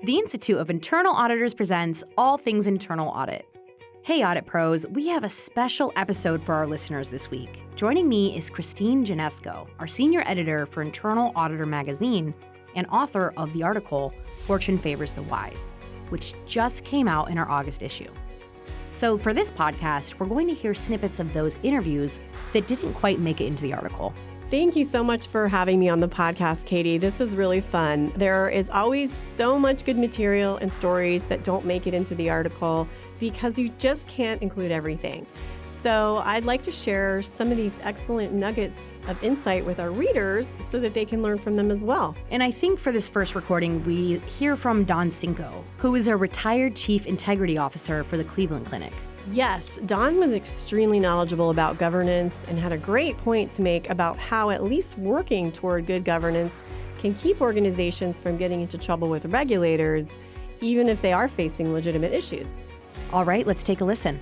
The Institute of Internal Auditors presents All Things Internal Audit. Hey, Audit Pros, we have a special episode for our listeners this week. Joining me is Christine Janesco, our senior editor for Internal Auditor magazine and author of the article, Fortune Favors the Wise, which just came out in our August issue. So for this podcast, we're going to hear snippets of those interviews that didn't quite make it into the article. Thank you so much for having me on the podcast, Katie. This is really fun. There is always so much good material and stories that don't make it into the article because you just can't include everything. So I'd like to share some of these excellent nuggets of insight with our readers so that they can learn from them as well. And I think for this first recording, we hear from Don Cinco, who is a retired chief integrity officer for the Cleveland Clinic. Yes, Don was extremely knowledgeable about governance and had a great point to make about how at least working toward good governance can keep organizations from getting into trouble with regulators, even if they are facing legitimate issues. All right, let's take a listen.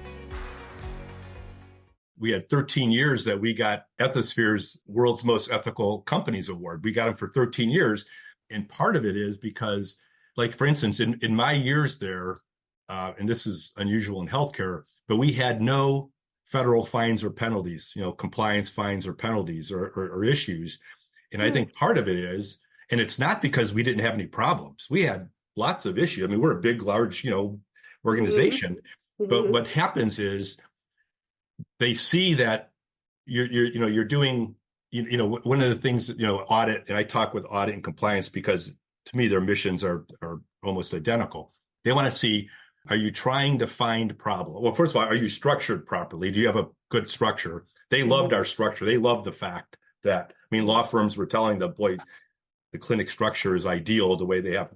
We had 13 years that we got Ethisphere's World's Most Ethical Companies Award. We got them for 13 years. And part of it is because, like, for instance, in my years there, and this is unusual in healthcare, but we had no federal fines or penalties, compliance fines or penalties or issues. And I think part of it is, and it's not because we didn't have any problems. We had lots of issues. I mean, we're a big, large, organization. Mm-hmm. But what happens is they see that you're doing, one of the things, audit, and I talk with audit and compliance because to me, their missions are almost identical. They want to see, are you trying to find problems? Well, first of all, are you structured properly? Do you have a good structure? They loved our structure. They loved the fact that, law firms were telling them, boy, the clinic structure is ideal, the way they have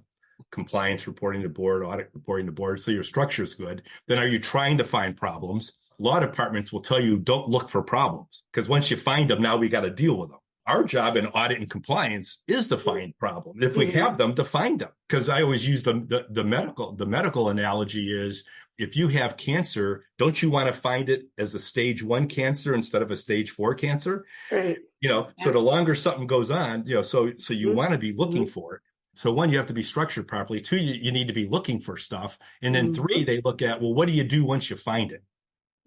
compliance reporting to board, audit reporting to board. So your structure is good. Then are you trying to find problems? Law departments will tell you, don't look for problems because once you find them, now we got to deal with them. Our job in audit and compliance is to find problems. If we have them, to find them. Because I always use the medical analogy is if you have cancer, don't you want to find it as a stage 1 cancer instead of a stage 4 cancer? Right. So the longer something goes on, so you want to be looking for it. So 1, you have to be structured properly. 2, you need to be looking for stuff. And then 3, they look at, well, what do you do once you find it?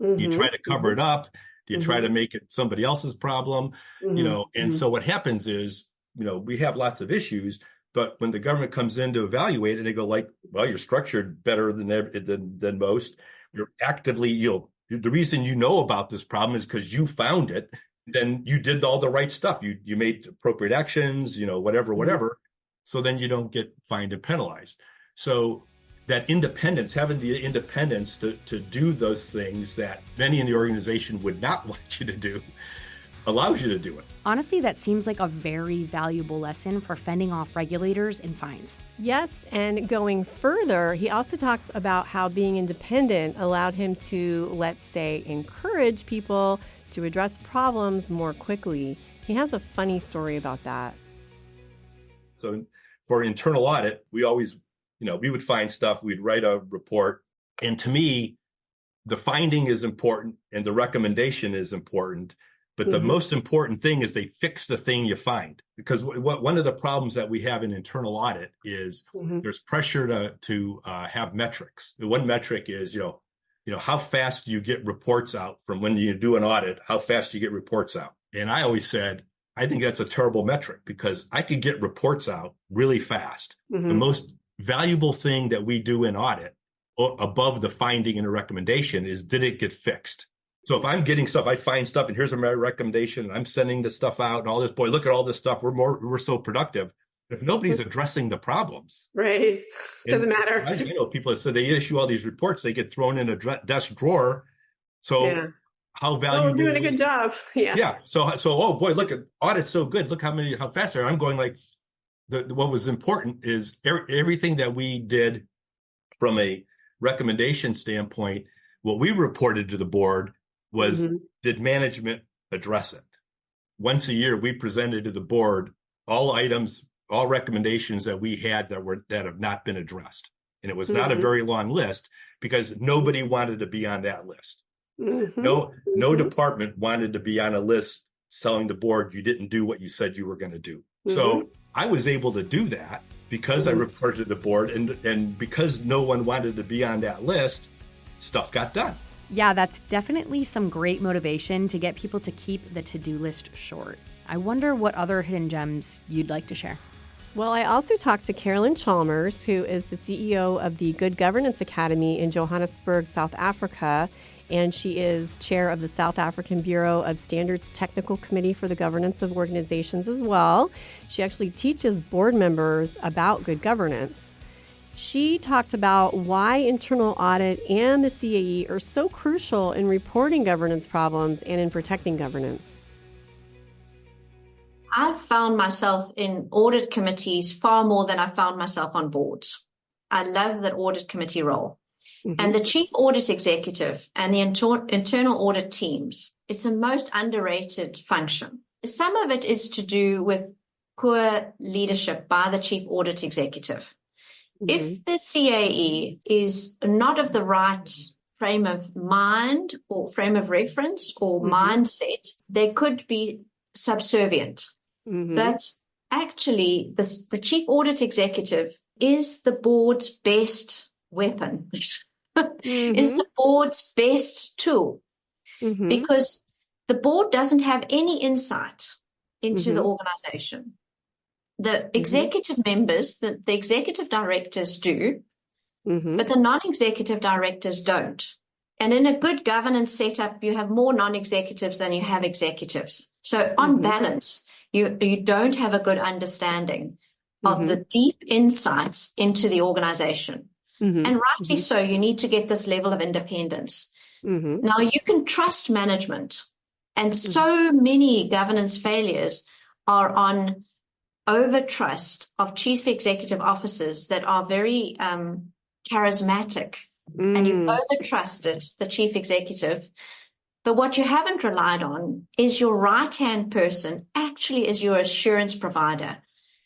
You try to cover it up. Do you try to make it somebody else's problem? And so what happens is, we have lots of issues, but when the government comes in to evaluate it, they go like, well, you're structured better than most. You're actively, the reason you know about this problem is because you found it. Then you did all the right stuff. You made appropriate actions, whatever. So then you don't get fined and penalized. So that independence, having the independence to do those things that many in the organization would not want you to do, allows you to do it. Honestly, that seems like a very valuable lesson for fending off regulators and fines. Yes, and going further, he also talks about how being independent allowed him to, let's say, encourage people to address problems more quickly. He has a funny story about that. So for internal audit, we always we would find stuff, we'd write a report. And to me, the finding is important and the recommendation is important. But the most important thing is they fix the thing you find. Because one of the problems that we have in internal audit is there's pressure to have metrics. The one metric is, how fast you get reports out from when you do an audit, how fast you get reports out. And I always said, I think that's a terrible metric because I could get reports out really fast. The most valuable thing that we do in audit above the finding and the recommendation is, did it get fixed? So if I'm getting stuff, I find stuff and here's my recommendation and I'm sending the stuff out and all this, boy, look at all this stuff. We're so productive. If nobody's addressing the problems. Right. Doesn't matter. People have said they issue all these reports, they get thrown in a desk drawer. So how valuable. We're doing a good job. Yeah. Yeah. So, oh boy, look at audit's so good. Look how fast they're. I'm going like, what was important is everything that we did from a recommendation standpoint, what we reported to the board was, did management address it? Once a year, we presented to the board all items, all recommendations that we had that have not been addressed. And it was not a very long list because nobody wanted to be on that list. No department wanted to be on a list telling the board you didn't do what you said you were going to do. So I was able to do that because I reported to the board, and because no one wanted to be on that list, stuff got done. Yeah, that's definitely some great motivation to get people to keep the to-do list short. I wonder what other hidden gems you'd like to share. Well, I also talked to Carolyn Chalmers, who is the CEO of the Good Governance Academy in Johannesburg, South Africa, and she is chair of the South African Bureau of Standards Technical Committee for the Governance of Organizations as well. She actually teaches board members about good governance. She talked about why internal audit and the CAE are so crucial in reporting governance problems and in protecting governance. I've found myself in audit committees far more than I found myself on boards. I love that audit committee role. Mm-hmm. And the chief audit executive and the internal audit teams, it's a most underrated function. Some of it is to do with poor leadership by the chief audit executive. Mm-hmm. If the CAE is not of the right frame of mind or frame of reference or mindset, they could be subservient. Mm-hmm. But actually, the chief audit executive is the board's best weapon, is the board's best tool, because the board doesn't have any insight into the organization. The executive members, the executive directors do, but the non-executive directors don't. And in a good governance setup, you have more non-executives than you have executives. So on balance, you don't have a good understanding of the deep insights into the organization. And rightly so, you need to get this level of independence. Now, you can trust management. And so many governance failures are on overtrust of chief executive officers that are very charismatic. And you've overtrusted the chief executive. But what you haven't relied on is your right-hand person actually is your assurance provider.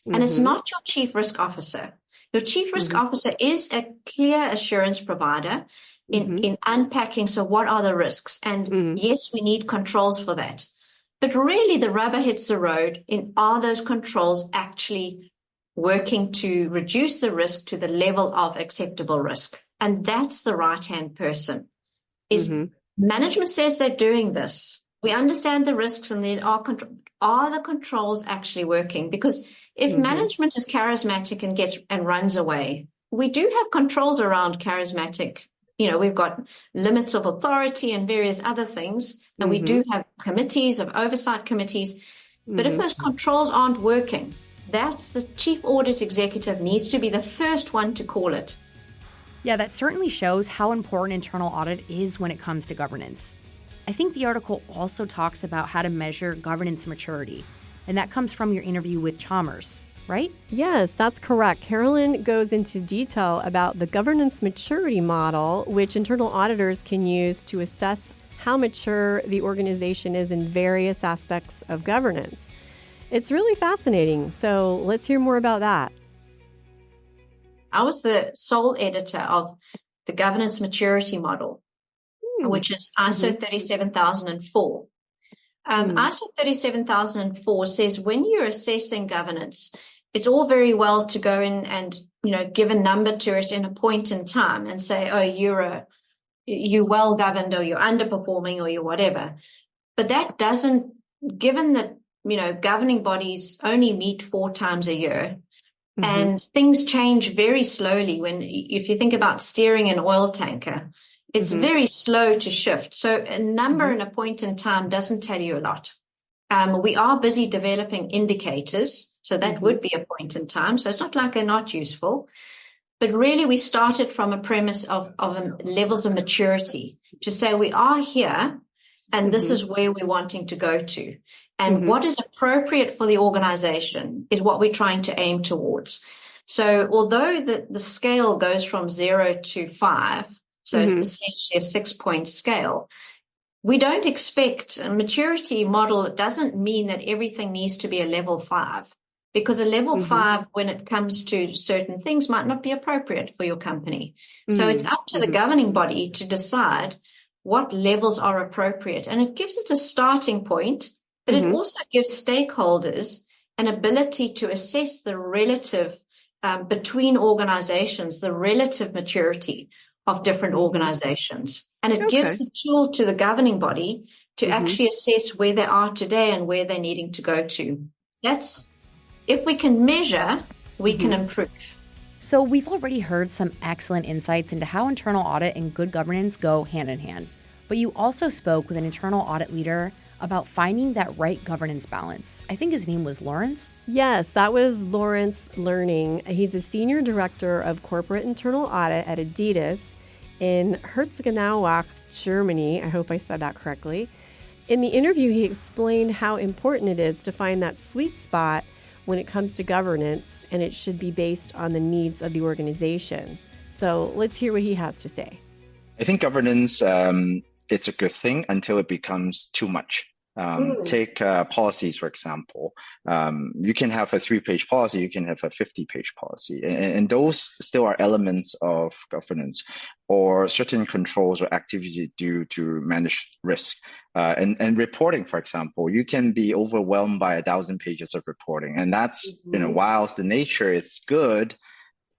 And it's not your chief risk officer. Your chief risk officer is a clear assurance provider in unpacking, so what are the risks? And yes, we need controls for that. But really the rubber hits the road in, are those controls actually working to reduce the risk to the level of acceptable risk? And that's the right-hand person. Management says they're doing this. We understand the risks and there are controls. Are the controls actually working? Because if management is charismatic and runs away, we do have controls around charismatic. You know, we've got limits of authority and various other things, and we do have committees of oversight committees. But if those controls aren't working, that's the chief audit executive needs to be the first one to call it. Yeah, that certainly shows how important internal audit is when it comes to governance. I think the article also talks about how to measure governance maturity, and that comes from your interview with Chalmers, right? Yes, that's correct. Carolyn goes into detail about the governance maturity model, which internal auditors can use to assess how mature the organization is in various aspects of governance. It's really fascinating, so let's hear more about that. I was the sole editor of the governance maturity model, which is ISO 37004. ISO 37004 says when you're assessing governance, it's all very well to go in and, give a number to it in a point in time and say, oh, you're well governed or you're underperforming or you're whatever. But that doesn't, given that, governing bodies only meet 4 times a year, and things change very slowly. If you think about steering an oil tanker, it's very slow to shift. So a number and a point in time doesn't tell you a lot. We are busy developing indicators, so that would be a point in time. So it's not like they're not useful. But really, we started from a premise of levels of maturity to say we are here, and this is where we're wanting to go to. And what is appropriate for the organization is what we're trying to aim towards. So although the scale goes from 0 to 5, so essentially a 6-point scale, we don't expect a maturity model. It doesn't mean that everything needs to be a level 5, because a level 5, when it comes to certain things, might not be appropriate for your company. So it's up to the governing body to decide what levels are appropriate. And it gives it a starting point. But it also gives stakeholders an ability to assess the relative between organizations, the relative maturity of different organizations. And it gives the tool to the governing body to actually assess where they are today and where they're needing to go to. If we can measure, we can improve. So we've already heard some excellent insights into how internal audit and good governance go hand in hand. But you also spoke with an internal audit leader about finding that right governance balance. I think his name was Lawrence. Yes, that was Lawrence Learning. He's a senior director of corporate internal audit at Adidas in Herzogenaurach, Germany. I hope I said that correctly. In the interview, he explained how important it is to find that sweet spot when it comes to governance, and it should be based on the needs of the organization. So let's hear what he has to say. I think governance, it's a good thing until it becomes too much. Take policies, for example. You can have a 3-page policy, you can have a 50-page policy, and those still are elements of governance, or certain controls or activities due to manage risk. And reporting, for example, you can be overwhelmed by 1,000 pages of reporting, and that's, whilst the nature is good,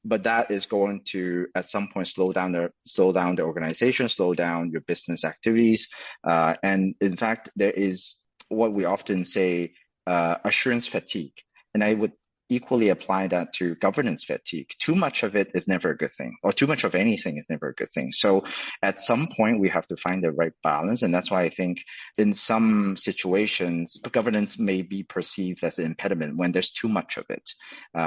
but that is going to, at some point, slow down the organization, slow down your business activities. And in fact, there is what we often say, assurance fatigue. And I would equally apply that to governance fatigue. Too much of it is never a good thing, or too much of anything is never a good thing. So at some point, we have to find the right balance. And that's why I think in some situations, governance may be perceived as an impediment when there's too much of it.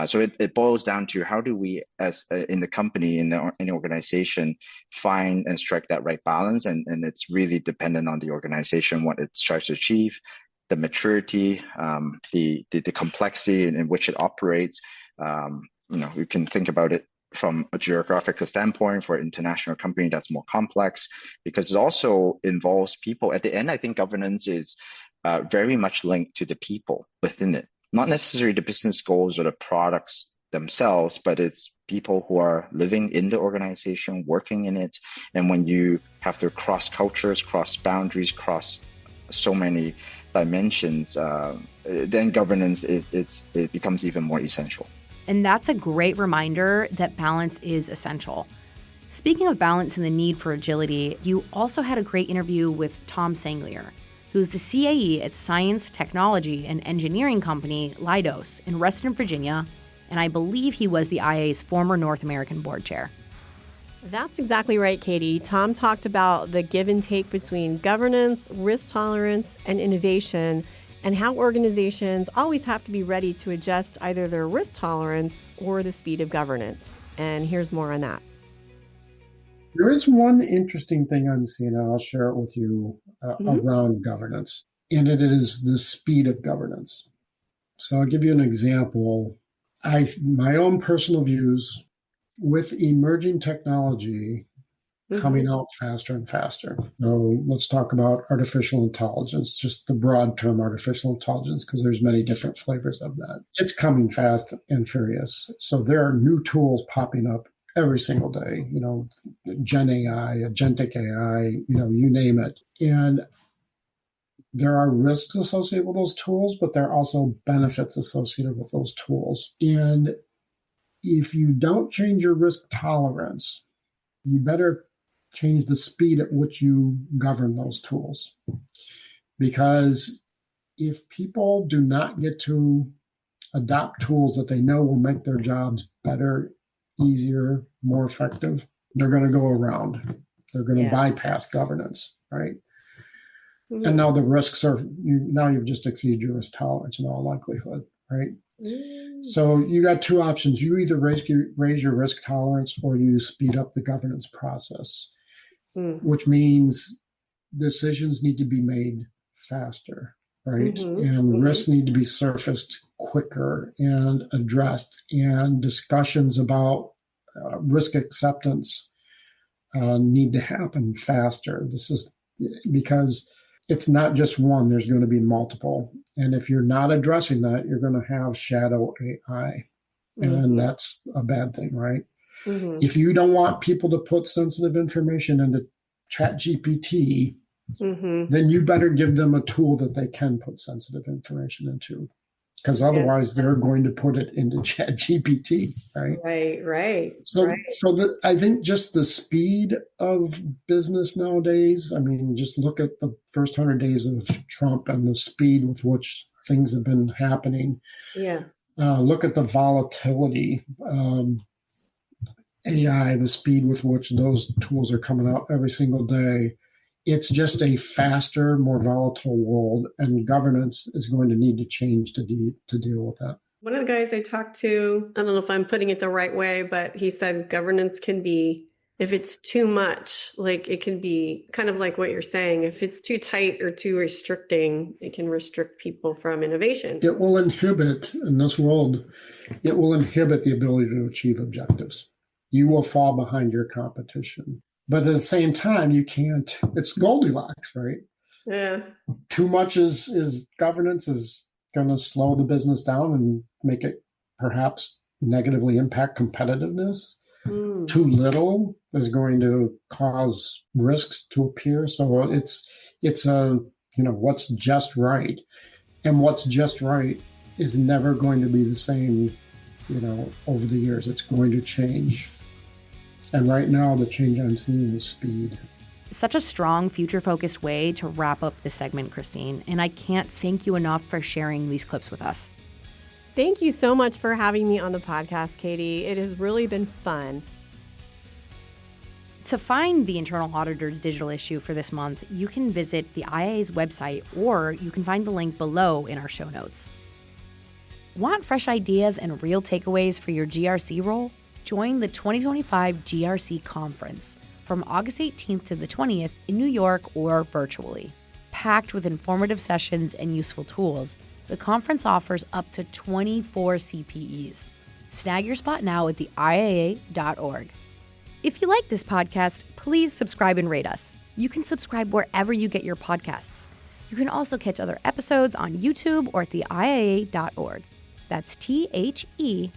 So it boils down to how do we, as in the company, in the organization, find and strike that right balance. And it's really dependent on the organization, what it tries to achieve, the maturity, the complexity in which it operates. We can think about it from a geographical standpoint. For an international company, that's more complex because it also involves people. At the end, I think governance is very much linked to the people within it, not necessarily the business goals or the products themselves, but it's people who are living in the organization, working in it. And when you have to cross cultures, cross boundaries, cross so many dimensions, then governance it becomes even more essential. And that's a great reminder that balance is essential. Speaking of balance and the need for agility, you also had a great interview with Tom Sanglier, who's the CAE at science, technology, and engineering company Leidos in Reston, Virginia, and I believe he was the IA's former North American board chair. That's exactly right, Katie. Tom talked about the give and take between governance, risk tolerance, and innovation, and how organizations always have to be ready to adjust either their risk tolerance or the speed of governance. And here's more on that. There is one interesting thing I'm seeing, and I'll share it with you around governance, and it is the speed of governance. So I'll give you an example. My own personal views with emerging technology coming out faster and faster. So let's talk about artificial intelligence, just the broad term artificial intelligence, because there's many different flavors of that. It's coming fast and furious. So there are new tools popping up every single day, Gen AI, agentic AI, you name it. And there are risks associated with those tools, but there are also benefits associated with those tools. And if you don't change your risk tolerance, you better change the speed at which you govern those tools. Because if people do not get to adopt tools that they know will make their jobs better, easier, more effective, they're going to go around. They're going to bypass governance, right? And now the risks are, you've just exceeded your risk tolerance in all likelihood, right? So you got two options. You either raise your risk tolerance or you speed up the governance process, which means decisions need to be made faster, right? And risks need to be surfaced quicker and addressed, and discussions about risk acceptance need to happen faster. This is because it's not just one, there's going to be multiple. And if you're not addressing that, you're going to have shadow AI. And that's a bad thing, right? If you don't want people to put sensitive information into ChatGPT, then you better give them a tool that they can put sensitive information into. because otherwise they're going to put it into ChatGPT, right? Right. So I think just the speed of business nowadays, I mean, just look at the first 100 days of Trump and the speed with which things have been happening. Yeah. Look at the volatility, AI, the speed with which those tools are coming out every single day. It's just a faster, more volatile world, and governance is going to need to change to deal with that. One of the guys I talked to, I don't know if I'm putting it the right way, but he said governance can be, if it's too much, like it can be kind of like what you're saying. If it's too tight or too restricting, it can restrict people from innovation. It will inhibit, in this world, it will inhibit the ability to achieve objectives. You will fall behind your competition. But at the same time, you can't, it's Goldilocks, right? Yeah. Too much is governance is going to slow the business down and make it perhaps negatively impact competitiveness. Too little is going to cause risks to appear. So it's what's just right. And what's just right is never going to be the same, over the years. It's going to change. And right now, the change I'm seeing is speed. Such a strong, future-focused way to wrap up this segment, Christine, and I can't thank you enough for sharing these clips with us. Thank you so much for having me on the podcast, Katie. It has really been fun. To find the Internal Auditor's digital issue for this month, you can visit the IAA's website, or you can find the link below in our show notes. Want fresh ideas and real takeaways for your GRC role? Join the 2025 GRC Conference from August 18th to the 20th in New York or virtually. Packed with informative sessions and useful tools, the conference offers up to 24 CPEs. Snag your spot now at the IAA.org. If you like this podcast, please subscribe and rate us. You can subscribe wherever you get your podcasts. You can also catch other episodes on YouTube or at the IAA.org. That's THEIIA.org.